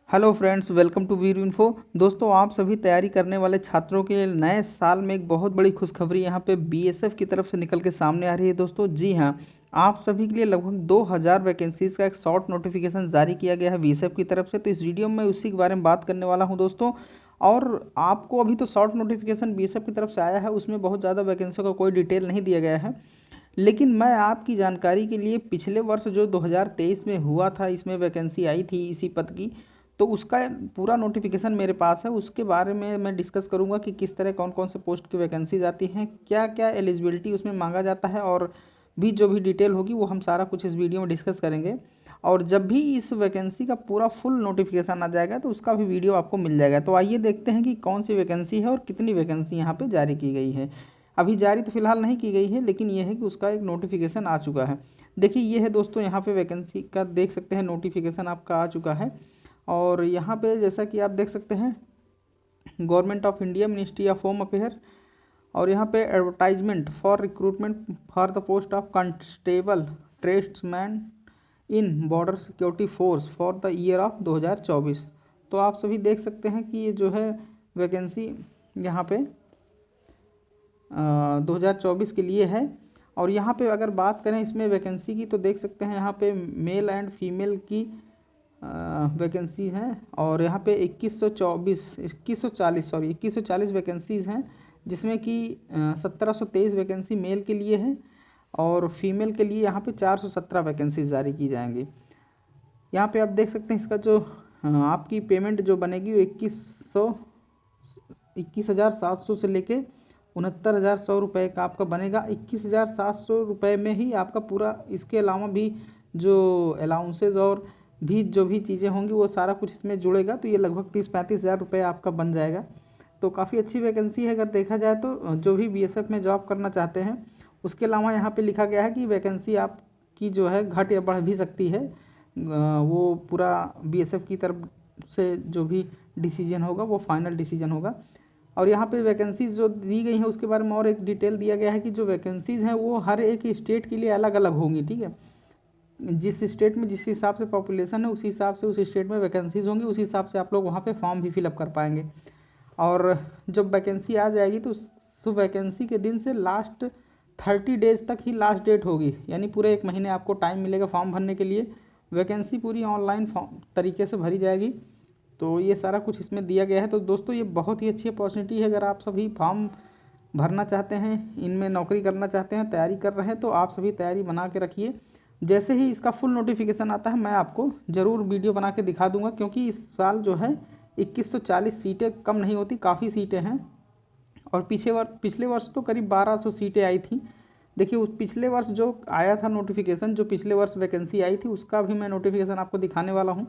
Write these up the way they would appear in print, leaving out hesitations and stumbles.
Hello friends, welcome to Veer Info. दोस्तों, आप सभी तैयारी करने वाले छात्रों के लिए नए साल में एक बहुत बड़ी खुशखबरी यहाँ पे बीएसएफ की तरफ से निकल के सामने आ रही है। दोस्तों जी हाँ, आप सभी के लिए लगभग 2000 वैकेंसीज़ का एक शॉर्ट नोटिफिकेशन जारी किया गया है बीएसएफ की तरफ से। तो इस वीडियो में उसी के बारे में बात करने वाला हूँ दोस्तों। और आपको अभी तो शॉर्ट नोटिफिकेशन बीएसएफ की तरफ से आया है, उसमें बहुत ज़्यादा वैकेंसियों का कोई डिटेल नहीं दिया गया है। लेकिन मैं आपकी जानकारी के लिए पिछले वर्ष जो 2023 में हुआ था, इसमें वैकेंसी आई थी इसी पद की, तो उसका पूरा नोटिफिकेशन मेरे पास है। उसके बारे में मैं डिस्कस करूंगा कि किस तरह कौन कौन से पोस्ट की वैकेंसीज आती हैं, क्या क्या एलिजिबिलिटी उसमें मांगा जाता है, और भी जो भी डिटेल होगी वो हम सारा कुछ इस वीडियो में डिस्कस करेंगे। और जब भी इस वैकेंसी का पूरा फुल नोटिफिकेशन आ जाएगा तो उसका भी वीडियो आपको मिल जाएगा। तो आइए देखते हैं कि कौन सी वैकेंसी है और कितनी वैकेंसी यहाँ पे जारी की गई है। अभी जारी तो फिलहाल नहीं की गई है, लेकिन ये है कि उसका एक नोटिफिकेशन आ चुका है। देखिए ये है दोस्तों, यहाँ पे वैकेंसी का देख सकते हैं, नोटिफिकेशन आपका आ चुका है। और यहाँ पे जैसा कि आप देख सकते हैं, government of India, ministry of home affair, और यहाँ पे advertisement for recruitment for the post of constable tradesman in border security force for the year of 2024। तो आप सभी देख सकते हैं कि ये जो है वैकेंसी यहाँ पे 2024 के लिए है। और यहाँ पे अगर बात करें इसमें वैकेंसी की, तो देख सकते हैं यहाँ पे मेल एंड फीमेल की वैकेंसी हैं। और यहाँ पे 2140 वैकेंसीज़ हैं, जिसमें कि 1723 वैकेंसी मेल के लिए है, और फीमेल के लिए यहाँ पे 417 वैकेंसीज जारी की जाएंगी। यहाँ पे आप देख सकते हैं इसका जो आपकी पेमेंट जो बनेगी वो 21,700 से लेके 69,100 रुपये का आपका बनेगा। 21,700 रुपये में ही आपका पूरा, इसके अलावा भी जो अलाउंसेज और भी जो भी चीज़ें होंगी वो सारा कुछ इसमें जुड़ेगा, तो ये लगभग 30-35 हज़ार रुपये आपका बन जाएगा। तो काफ़ी अच्छी वैकेंसी है अगर देखा जाए तो। जो भी बीएसएफ में जॉब करना चाहते हैं, उसके अलावा यहाँ पे लिखा गया है कि वैकेंसी आपकी जो है घट या बढ़ भी सकती है। वो पूरा बीएसएफ की तरफ से जो भी डिसीजन होगा वो फाइनल डिसीजन होगा। और यहाँ पे वैकेंसीज जो दी गई हैं उसके बारे में और एक डिटेल दिया गया है कि जो वैकेंसीज़ हैं वो हर एक स्टेट के लिए अलग अलग होंगी। ठीक है, जिस स्टेट में जिस हिसाब से पॉपुलेशन है उसी हिसाब से उस स्टेट में वैकेंसीज होंगी, उसी हिसाब से आप लोग वहाँ पे फॉर्म भी फिलअप कर पाएंगे। और जब वैकेंसी आ जाएगी तो उस वैकेंसी के दिन से लास्ट 30 डेज तक ही लास्ट डेट होगी, यानी पूरे 1 महीने आपको टाइम मिलेगा फॉर्म भरने के लिए। वैकेंसी पूरी ऑनलाइन फॉर्म तरीके से भरी जाएगी। तो ये सारा कुछ इसमें दिया गया है। तो दोस्तों ये बहुत ही अच्छी अपॉर्चुनिटी है, अगर आप सभी फॉर्म भरना चाहते हैं, इनमें नौकरी करना चाहते हैं, तैयारी कर रहे हैं, तो आप सभी तैयारी बना के रखिए। जैसे ही इसका फुल नोटिफिकेशन आता है मैं आपको ज़रूर वीडियो बना के दिखा दूंगा, क्योंकि इस साल जो है 2140 सीटें कम नहीं होती, काफ़ी सीटें हैं। और पिछले वर्ष तो करीब 1200 सीटें आई थी। देखिए उस पिछले वर्ष जो आया था नोटिफिकेशन, जो पिछले वर्ष वैकेंसी आई थी, उसका भी मैं नोटिफिकेशन आपको दिखाने वाला हूँ।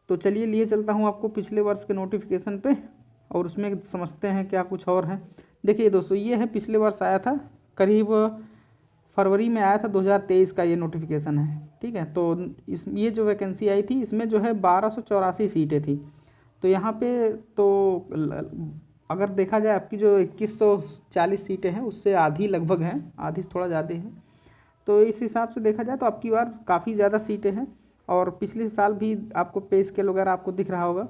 तो चलिए लिए चलता हूँ आपको पिछले वर्ष के नोटिफिकेशन पे, और उसमें समझते हैं क्या कुछ और है। देखिए दोस्तों, ये है पिछले वर्ष आया था, करीब फरवरी में आया था 2023 का ये नोटिफिकेशन है। ठीक है, तो ये जो वैकेंसी आई थी इसमें जो है 1284 सीटें थी। तो यहाँ पे तो अगर देखा जाए आपकी जो 2140 सीटें हैं उससे आधी लगभग हैं, आधी से थोड़ा ज़्यादा हैं। तो इस हिसाब से देखा जाए तो आपकी बार काफ़ी ज़्यादा सीटें हैं। और पिछले साल भी आपको पे स्केल वगैरह आपको दिख रहा होगा।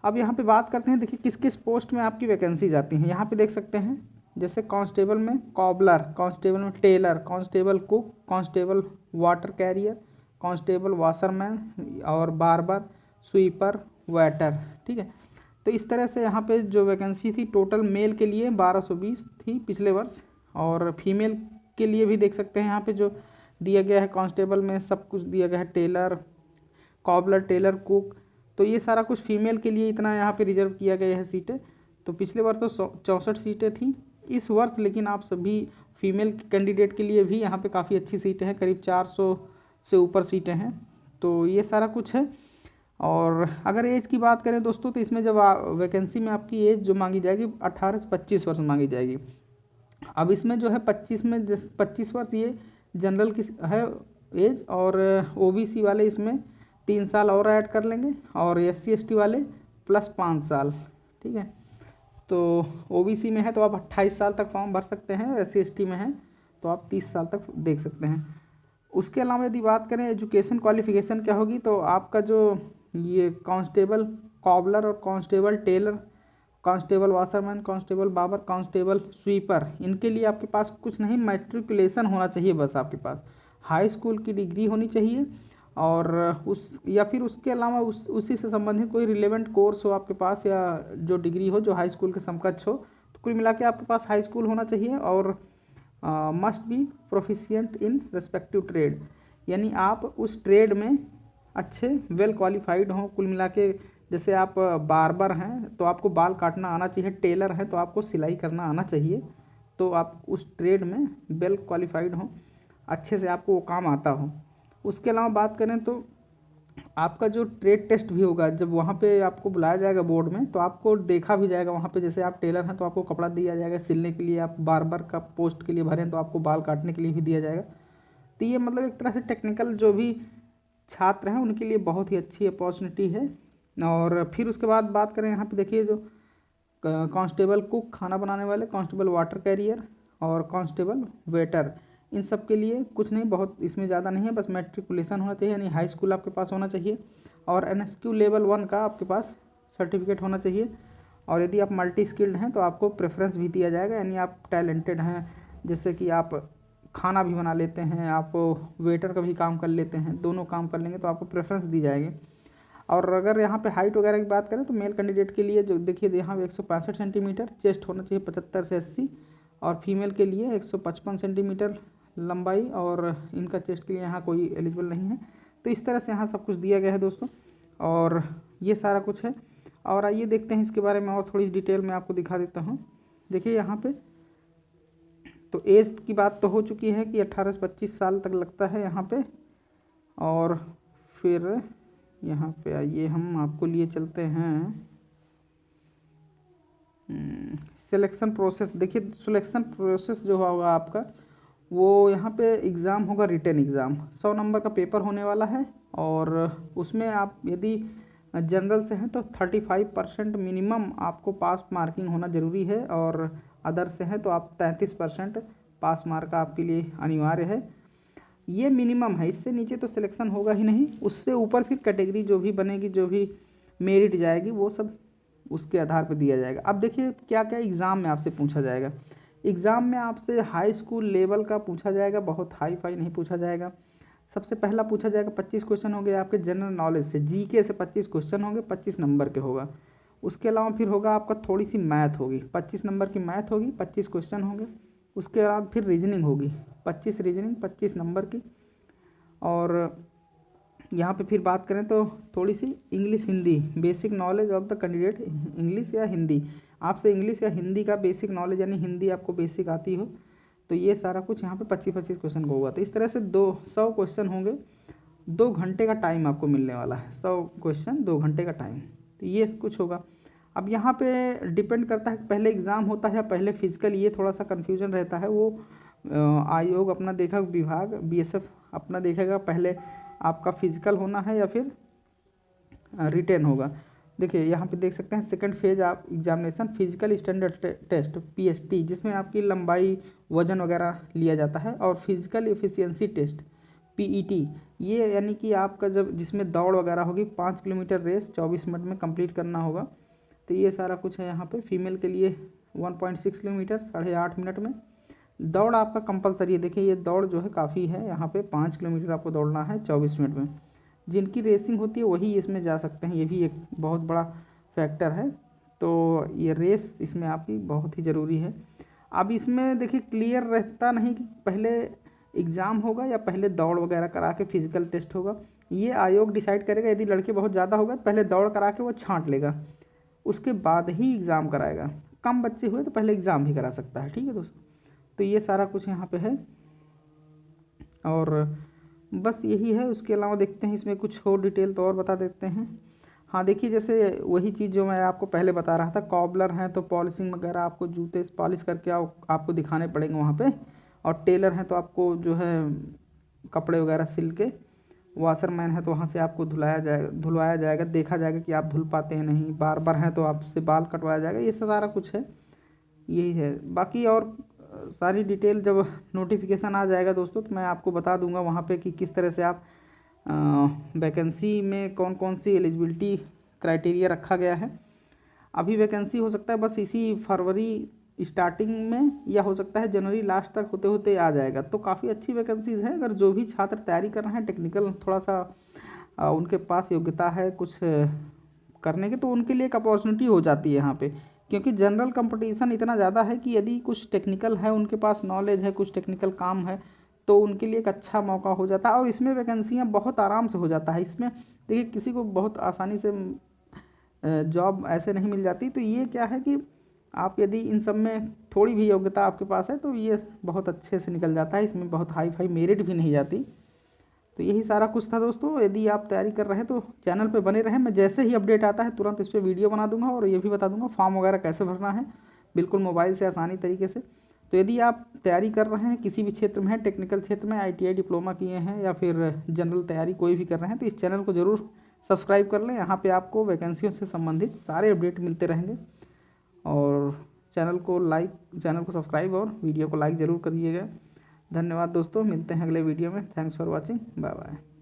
अब यहाँ पे बात करते हैं, देखिए किस किस पोस्ट में आपकी वैकेंसी जाती हैं। यहाँ पे देख सकते हैं, जैसे कांस्टेबल में कॉबलर, कांस्टेबल में tailor, constable cook, constable water carrier, constable washerman, और बार्बर, स्वीपर, वेटर। ठीक है, तो इस तरह से यहाँ पे जो वैकेंसी थी टोटल मेल के लिए 1220 थी पिछले वर्ष, और फीमेल के लिए भी देख सकते हैं यहाँ पे जो दिया गया है, कांस्टेबल में सब कुछ दिया गया है, टेलर, कॉबलर, टेलर, कुक। तो ये सारा कुछ फीमेल के लिए इतना यहाँ पे रिजर्व किया गया है सीटें। तो पिछले वर्ष तो 64 सीटें थी इस वर्ष, लेकिन आप सभी फीमेल कैंडिडेट के लिए भी यहाँ पे काफ़ी अच्छी सीटें हैं, करीब 400 से ऊपर सीटें हैं। तो ये सारा कुछ है। और अगर एज की बात करें दोस्तों, तो इसमें जब वैकेंसी में आपकी एज जो मांगी जाएगी 18 से 25 वर्ष मांगी जाएगी। अब इसमें जो है 25 वर्ष ये जनरल की है एज, और ओबीसी वाले इसमें 3 साल और ऐड कर लेंगे, और SC ST वाले +5 साल। ठीक है, तो ओबीसी में है तो आप 28 साल तक फॉर्म भर सकते हैं, SC ST में है तो आप 30 साल तक देख सकते हैं। उसके अलावा यदि बात करें एजुकेशन क्वालिफिकेशन क्या होगी, तो आपका जो ये कांस्टेबल कॉबलर और constable tailor, constable washerman, constable barber, constable sweeper, इनके लिए आपके पास कुछ नहीं, मैट्रिकुलेशन होना चाहिए बस आपके पास, हाई स्कूल की डिग्री होनी चाहिए और उस या फिर उसके अलावा उसी से संबंधित कोई रिलेवेंट कोर्स हो आपके पास या जो डिग्री हो जो हाई स्कूल के समकक्ष हो। तो कुल मिला के आपके पास हाई स्कूल होना चाहिए और must be proficient in respective trade, यानी आप उस ट्रेड में अच्छे वेल क्वालिफाइड हों। कुल मिला के जैसे आप बार्बर हैं तो आपको बाल काटना आना चाहिए, टेलर हैं तो आपको सिलाई करना आना चाहिए, तो आप उस ट्रेड में वेल क्वालिफाइड हों, अच्छे से आपको वो काम आता हो। उसके अलावा बात करें तो आपका जो ट्रेड टेस्ट भी होगा, जब वहाँ पे आपको बुलाया जाएगा बोर्ड में तो आपको देखा भी जाएगा वहाँ पे, जैसे आप टेलर हैं तो आपको कपड़ा दिया जाएगा सिलने के लिए, आप बार्बर का पोस्ट के लिए भरें तो आपको बाल काटने के लिए भी दिया जाएगा। तो ये मतलब एक तरह से टेक्निकल जो भी छात्र हैं उनके लिए बहुत ही अच्छी अपॉर्चुनिटी है। और फिर उसके बाद बात करें यहाँ पे देखिए जो कांस्टेबल कुक खाना बनाने वाले, कांस्टेबल वाटर कैरियर और कांस्टेबल वेटर, इन सब के लिए कुछ नहीं, बहुत इसमें ज़्यादा नहीं है, बस मैट्रिकुलेशन होना चाहिए यानी हाई स्कूल आपके पास होना चाहिए और NSQ लेवल 1 का आपके पास सर्टिफिकेट होना चाहिए। और यदि आप मल्टी स्किल्ड हैं तो आपको प्रेफरेंस भी दिया जाएगा, यानी आप टैलेंटेड हैं, जैसे कि आप खाना भी बना लेते हैं, आप वेटर का भी काम कर लेते हैं, दोनों काम कर लेंगे तो आपको प्रेफरेंस दी जाएगी। और अगर यहाँ पे हाइट वगैरह की बात करें तो मेल कैंडिडेट के लिए जो देखिए यहाँ पे 165 सेंटीमीटर चेस्ट होना चाहिए 75 से 80, और फीमेल के लिए 155 सेंटीमीटर लंबाई, और इनका चेस्ट के लिए यहाँ कोई एलिजिबल नहीं है। तो इस तरह से यहाँ सब कुछ दिया गया है दोस्तों, और ये सारा कुछ है। और आइए देखते हैं इसके बारे में और थोड़ी डिटेल में आपको दिखा देता हूँ। देखिए यहाँ पे तो एज की बात तो हो चुकी है कि 18 से 25 साल तक लगता है यहाँ पे। और फिर यहाँ पे आइए हम आपको लिए चलते हैं सिलेक्शन प्रोसेस। देखिए सिलेक्शन प्रोसेस जो होगा आपका वो यहाँ पे एग्ज़ाम होगा, रिटन एग्ज़ाम 100 नंबर का पेपर होने वाला है, और उसमें आप यदि जनरल से हैं तो 35% मिनिमम आपको पास मार्किंग होना ज़रूरी है, और अदर से हैं तो आप 33% पास मार्क आपके लिए अनिवार्य है। ये मिनिमम है, इससे नीचे तो सिलेक्शन होगा ही नहीं। उससे ऊपर फिर कैटेगरी जो भी बनेगी, जो भी मेरिट जाएगी, वो सब उसके आधार पर दिया जाएगा। अब देखिए क्या क्या एग्ज़ाम में आपसे पूछा जाएगा। एग्ज़ाम में आपसे हाई स्कूल लेवल का पूछा जाएगा, बहुत हाई फाई नहीं पूछा जाएगा। सबसे पहला पूछा जाएगा 25 क्वेश्चन होंगे आपके जनरल नॉलेज से, जीके से 25 क्वेश्चन होंगे, 25 नंबर के होगा। उसके अलावा फिर होगा आपका थोड़ी सी मैथ होगी, 25 नंबर की मैथ होगी, 25 क्वेश्चन होंगे। उसके बाद फिर रीजनिंग होगी, 25 रीजनिंग 25 नंबर की। और यहाँ पे फिर बात करें तो थोड़ी सी English Hindi, basic knowledge of the candidate English या हिंदी, आपसे इंग्लिश या हिंदी का बेसिक नॉलेज, यानी हिंदी आपको बेसिक आती हो, तो ये सारा कुछ यहाँ पे 25-25 क्वेश्चन का होगा। तो इस तरह से 200 क्वेश्चन होंगे, 2 घंटे का टाइम आपको मिलने वाला है, 100 क्वेश्चन 2 घंटे का टाइम, तो ये कुछ होगा। अब यहाँ पे डिपेंड करता है पहले एग्ज़ाम होता है या पहले फिजिकल, ये थोड़ा सा कन्फ्यूजन रहता है। वो आयोग अपना देखा, विभाग BSF अपना देखेगा पहले आपका फिजिकल होना है या फिर रिटेन होगा। देखिए यहाँ पे देख सकते हैं सेकंड फेज आप examination physical standard test PST, जिसमें आपकी लंबाई वजन वगैरह लिया जाता है, और फिजिकल एफिशिएंसी टेस्ट PET, ये यानी कि आपका जब जिसमें दौड़ वगैरह होगी, 5 किलोमीटर रेस 24 मिनट में कंप्लीट करना होगा। तो ये सारा कुछ है यहाँ पे। फीमेल के लिए 1.6 किलोमीटर 8.5 मिनट में। दौड़ आपका कंपलसरी है, देखिए ये दौड़ जो है काफ़ी है, यहाँ पे 5 किलोमीटर आपको दौड़ना है 24 मिनट में। जिनकी रेसिंग होती है वही इसमें जा सकते हैं, ये भी एक बहुत बड़ा फैक्टर है। तो ये रेस इसमें आपकी बहुत ही ज़रूरी है। अब इसमें देखिए क्लियर रहता नहीं कि पहले एग्ज़ाम होगा या पहले दौड़ वगैरह करा के फिजिकल टेस्ट होगा, ये आयोग डिसाइड करेगा। यदि लड़के बहुत ज़्यादा होगा तो पहले दौड़ करा के वो छांट लेगा, उसके बाद ही एग्ज़ाम कराएगा। कम बच्चे हुए तो पहले एग्ज़ाम भी करा सकता है, ठीक है दोस्तों। तो ये सारा कुछ यहाँ पे है, और बस यही है। उसके अलावा देखते हैं इसमें कुछ और डिटेल तो और बता देते हैं। हाँ देखिए जैसे वही चीज़ जो मैं आपको पहले बता रहा था, कॉबलर हैं तो पॉलिशिंग वगैरह आपको जूते पॉलिश करके आपको दिखाने पड़ेंगे वहाँ पे, और टेलर हैं तो आपको जो है कपड़े वगैरह सिल के, वाशरमैन है तो वहाँ से आपको धुलवाया जाएगा, देखा जाएगा कि आप धुल पाते हैं नहीं, बार्बर हैं तो आपसे बाल कटवाया जाएगा, ये सारा कुछ है, यही है। बाकी और सारी डिटेल जब नोटिफिकेशन आ जाएगा दोस्तों तो मैं आपको बता दूंगा वहाँ पे कि किस तरह से आप वैकेंसी में कौन कौन सी एलिजिबिलिटी क्राइटेरिया रखा गया है। अभी वैकेंसी हो सकता है बस इसी फरवरी स्टार्टिंग में, या हो सकता है जनवरी लास्ट तक होते होते आ जाएगा। तो काफ़ी अच्छी वैकेंसीज़ है। अगर जो भी छात्र तैयारी कर रहे हैं टेक्निकल, थोड़ा सा उनके पास योग्यता है कुछ करने की, तो उनके लिए एक अपॉर्चुनिटी हो जाती है यहाँ पे, क्योंकि जनरल कंपटीशन इतना ज़्यादा है कि यदि कुछ टेक्निकल है, उनके पास नॉलेज है, कुछ टेक्निकल काम है, तो उनके लिए एक अच्छा मौका हो जाता है। और इसमें वैकेंसियाँ बहुत आराम से हो जाता है। इसमें देखिए किसी को बहुत आसानी से जॉब ऐसे नहीं मिल जाती। तो ये क्या है कि आप यदि इन सब में थोड़ी भी योग्यता आपके पास है तो ये बहुत अच्छे से निकल जाता है। इसमें बहुत हाई फाई मेरिट भी नहीं जाती। तो यही सारा कुछ था दोस्तों। यदि आप तैयारी कर रहे हैं तो चैनल पे बने रहें। मैं जैसे ही अपडेट आता है तुरंत इस पर वीडियो बना दूंगा और ये भी बता दूंगा फॉर्म वगैरह कैसे भरना है, बिल्कुल मोबाइल से आसानी तरीके से। तो यदि आप तैयारी कर रहे हैं किसी भी क्षेत्र में है, टेक्निकल क्षेत्र में, ITI डिप्लोमा किए हैं या फिर जनरल तैयारी कोई भी कर रहे हैं, तो इस चैनल को ज़रूर सब्सक्राइब कर लें। यहाँ पे आपको वैकेंसियों से संबंधित सारे अपडेट मिलते रहेंगे। और चैनल को सब्सक्राइब और वीडियो को लाइक ज़रूर करिएगा। धन्यवाद दोस्तों, मिलते हैं अगले वीडियो में। Thanks for watching, bye bye.